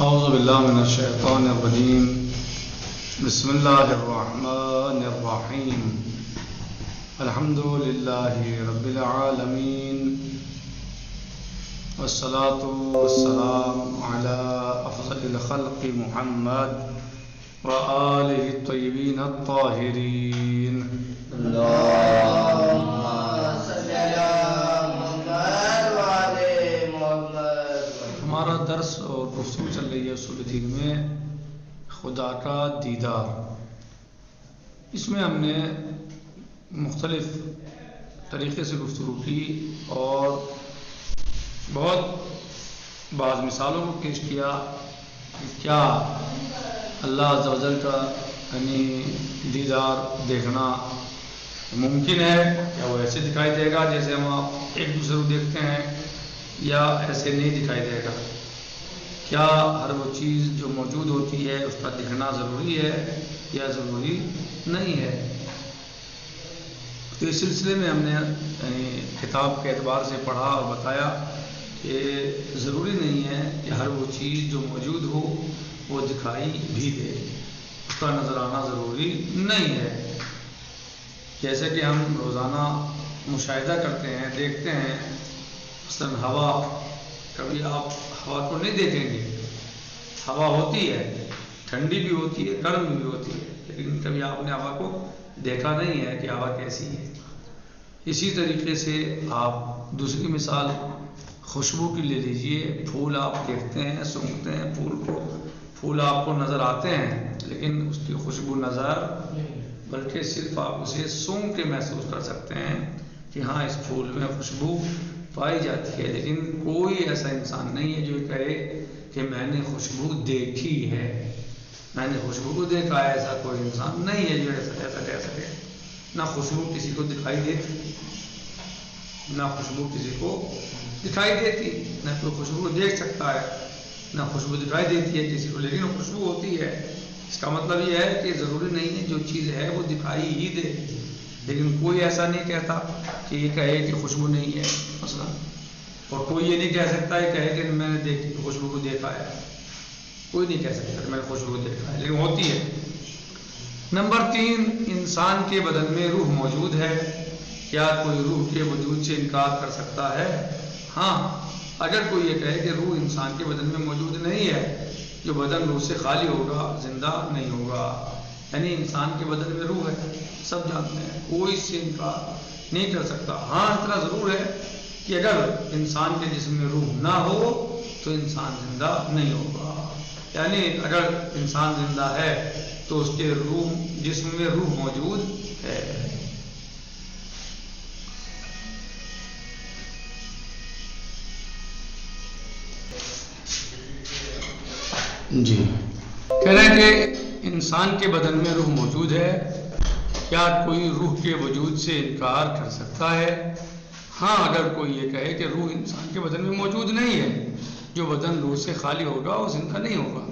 اعوذ باللہ من الشیطان الرجیم بسم اللہ الرحمن الرحیم الحمد للہ رب العالمین والصلاة والسلام علی افضل الخلق محمد وآلہ الطیبین الطاہرین اللہم صلی علی محمد وعلی محمد۔ ہمارا درس اور گفتگو چل رہی ہے اصول دین میں خدا کا دیدار۔ اس میں ہم نے مختلف طریقے سے گفتگو کی اور بہت بعض مثالوں کو پیش کیا کہ کیا اللہ عز و جل کا یعنی دیدار دیکھنا ممکن ہے، کیا وہ ایسے دکھائی دے گا جیسے ہم آپ ایک دوسرے کو دیکھتے ہیں، یا ایسے نہیں دکھائی دے گا؟ کیا ہر وہ چیز جو موجود ہوتی ہے اس کا دکھنا ضروری ہے یا ضروری نہیں ہے؟ تو اس سلسلے میں ہم نے کتاب کے اعتبار سے پڑھا اور بتایا کہ ضروری نہیں ہے کہ ہر وہ چیز جو موجود ہو وہ دکھائی بھی دے، اس کا نظر آنا ضروری نہیں ہے۔ جیسے کہ ہم روزانہ مشاہدہ کرتے ہیں، دیکھتے ہیں، مثلاً ہوا، کبھی آپ ہوا کو نہیں دیکھیں گے، ہوا ہوتی ہے، ٹھنڈی بھی ہوتی ہے، گرم بھی ہوتی ہے، لیکن کبھی آپ نے ہوا کو دیکھا نہیں ہے کہ ہوا کیسی ہے۔ اسی طریقے سے آپ دوسری مثال خوشبو کی لے لیجئے۔ پھول آپ دیکھتے ہیں، سونگھتے ہیں پھول آپ کو نظر آتے ہیں، لیکن اس کی خوشبو نظر بلکہ صرف آپ اسے سونگھ کے محسوس کر سکتے ہیں کہ ہاں اس پھول میں خوشبو پائی جاتی ہے، لیکن کوئی ایسا انسان نہیں ہے جو کہے کہ میں نے خوشبو دیکھی ہے، میں نے خوشبو کو دیکھا ہے۔ ایسا کوئی انسان نہیں ہے جو ایسا کہہ سکے۔ نہ خوشبو کسی کو دکھائی دیتی، نہ خوشبو کسی کو دکھائی دیتی، نہ کوئی خوشبو کو دیکھ سکتا ہے، نہ خوشبو دکھائی دیتی ہے کسی کو، لیکن وہ خوشبو ہوتی ہے۔ اس کا مطلب یہ ہے کہ ضروری نہیں ہے جو چیز ہے وہ دکھائی ہی دے، لیکن کوئی ایسا نہیں کہتا کہ یہ کہے کہ خوشبو نہیں ہے مثلا، اور کوئی یہ نہیں کہہ سکتا ہے کہے کہ میں نے خوشبو کو دیکھا ہے۔ کوئی نہیں کہہ سکتا کہ میں نے خوشبو کو دیکھا ہے، لیکن ہوتی ہے۔ نمبر 3، انسان کے بدن میں روح موجود ہے۔ کیا کوئی روح کے وجود سے انکار کر سکتا ہے؟ ہاں، اگر کوئی یہ کہے کہ روح انسان کے بدن میں موجود نہیں ہے، جو بدن روح سے خالی ہوگا زندہ نہیں ہوگا، یعنی انسان کے بدن میں روح ہے، سب جانتے ہیں، کوئی اس سے انکار نہیں کر سکتا۔ ہاں، اتنا ضرور ہے کہ اگر انسان کے جسم میں روح نہ ہو تو انسان زندہ نہیں ہوگا، یعنی اگر انسان زندہ ہے تو اس کے جسم میں روح موجود ہے۔ جی، کہہ رہے ہیں کہ انسان کے بدن میں روح موجود ہے، کیا کوئی روح کے وجود سے انکار کر سکتا ہے؟ ہاں، اگر کوئی یہ کہے کہ روح انسان کے بدن میں موجود نہیں ہے، جو بدن روح سے خالی ہوگا وہ زندہ نہیں ہوگا،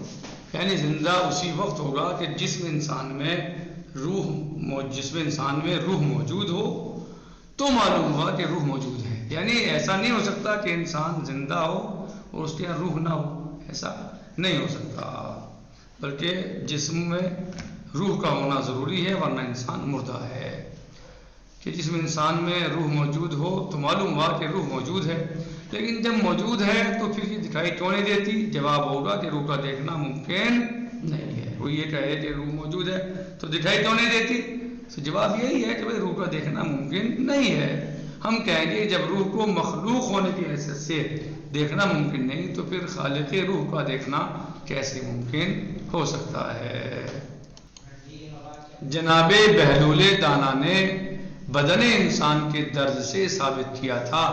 یعنی زندہ اسی وقت ہوگا کہ جسم انسان میں روح موجود ہو تو معلوم ہوا کہ روح موجود ہے۔ یعنی ایسا نہیں ہو سکتا کہ انسان زندہ ہو اور اس کے یہاں روح نہ ہو، ایسا نہیں ہو سکتا، بلکہ جسم میں روح کا ہونا ضروری ہے، ورنہ انسان مردہ ہے۔ کہ جسم انسان میں روح موجود ہو تو معلوم ہوا کہ روح موجود ہے، لیکن جب موجود ہے تو پھر یہ دکھائی کیوں نہیں دیتی؟ جواب ہوگا کہ روح کا دیکھنا ممکن نہیں ہے۔ کوئی یہ کہے کہ روح موجود ہے تو دکھائی کیوں نہیں دیتی؟ تو جواب یہی ہے کہ بھائی روح کا دیکھنا ممکن نہیں ہے۔ ہم کہیں گے جب روح کو مخلوق ہونے کی حیثیت سے دیکھنا ممکن نہیں تو پھر خالق روح کا دیکھنا کیسے ممکن ہو سکتا ہے؟ جناب بہلول دانا نے بدن انسان کے درد سے ثابت کیا تھا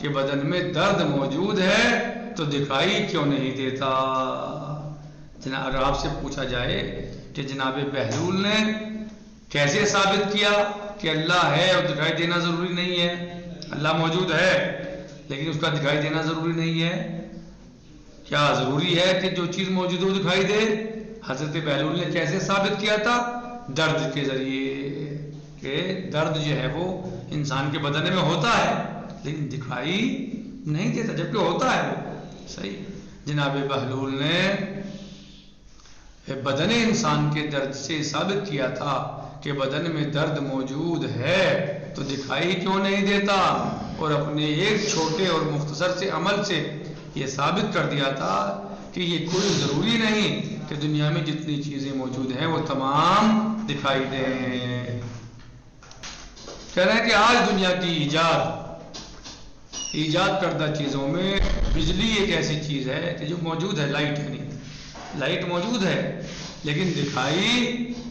کہ بدن میں درد موجود ہے تو دکھائی کیوں نہیں دیتا؟ اگر آپ سے پوچھا جائے کہ جناب بہلول نے کیسے ثابت کیا کہ اللہ ہے اور دکھائی دینا ضروری نہیں ہے؟ اللہ موجود ہے لیکن اس کا دکھائی دینا ضروری نہیں ہے، کیا ضروری ہے کہ جو چیز موجود ہو دکھائی دے؟ حضرت بہلول نے کیسے ثابت کیا تھا؟ درد کے ذریعے، کہ درد جو ہے وہ انسان کے بدن میں ہوتا ہے لیکن دکھائی نہیں دیتا، جبکہ ہوتا ہے وہ صحیح. جناب بہلول نے بدن انسان کے درد سے ثابت کیا تھا کہ بدن میں درد موجود ہے تو دکھائی کیوں نہیں دیتا، اور اپنے ایک چھوٹے اور مختصر سے عمل سے یہ ثابت کر دیا تھا کہ یہ کوئی ضروری نہیں کہ دنیا میں جتنی چیزیں موجود ہیں وہ تمام دکھائی دیں. کہہ رہے ہیں کہ آج دنیا کی ایجاد کردہ چیزوں میں بجلی ایک ایسی چیز ہے کہ جو موجود ہے، لائٹ ہے نہیں، لائٹ موجود ہے لیکن دکھائی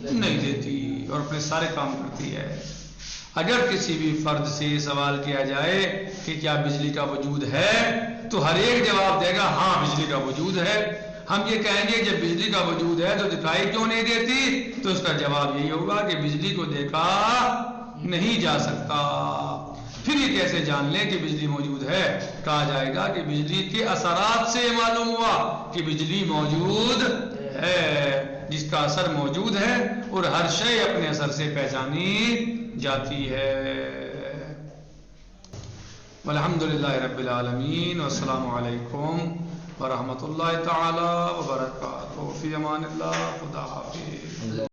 نہیں دیتی اور اپنے سارے کام کرتی ہے. اگر کسی بھی فرد سے سوال کیا جائے کہ کیا بجلی کا وجود ہے تو ہر ایک جواب دے گا ہاں بجلی کا وجود ہے. ہم یہ کہیں گے جب بجلی کا وجود ہے تو دکھائی کیوں نہیں دیتی، تو اس کا جواب یہی ہوگا کہ بجلی کو دیکھا نہیں جا سکتا. پھر یہ کیسے جان لیں کہ بجلی موجود ہے؟ کہا جائے گا کہ بجلی کے اثرات سے معلوم ہوا کہ بجلی موجود ہے. جس کا اثر موجود ہے اور ہر شے اپنے اثر سے پہچانی جاتی ہے. والحمدللہ رب العالمین، والسلام علیکم ورحمۃ اللہ تعالی وبرکاتہ. فی امان اللہ. خدا حافظ.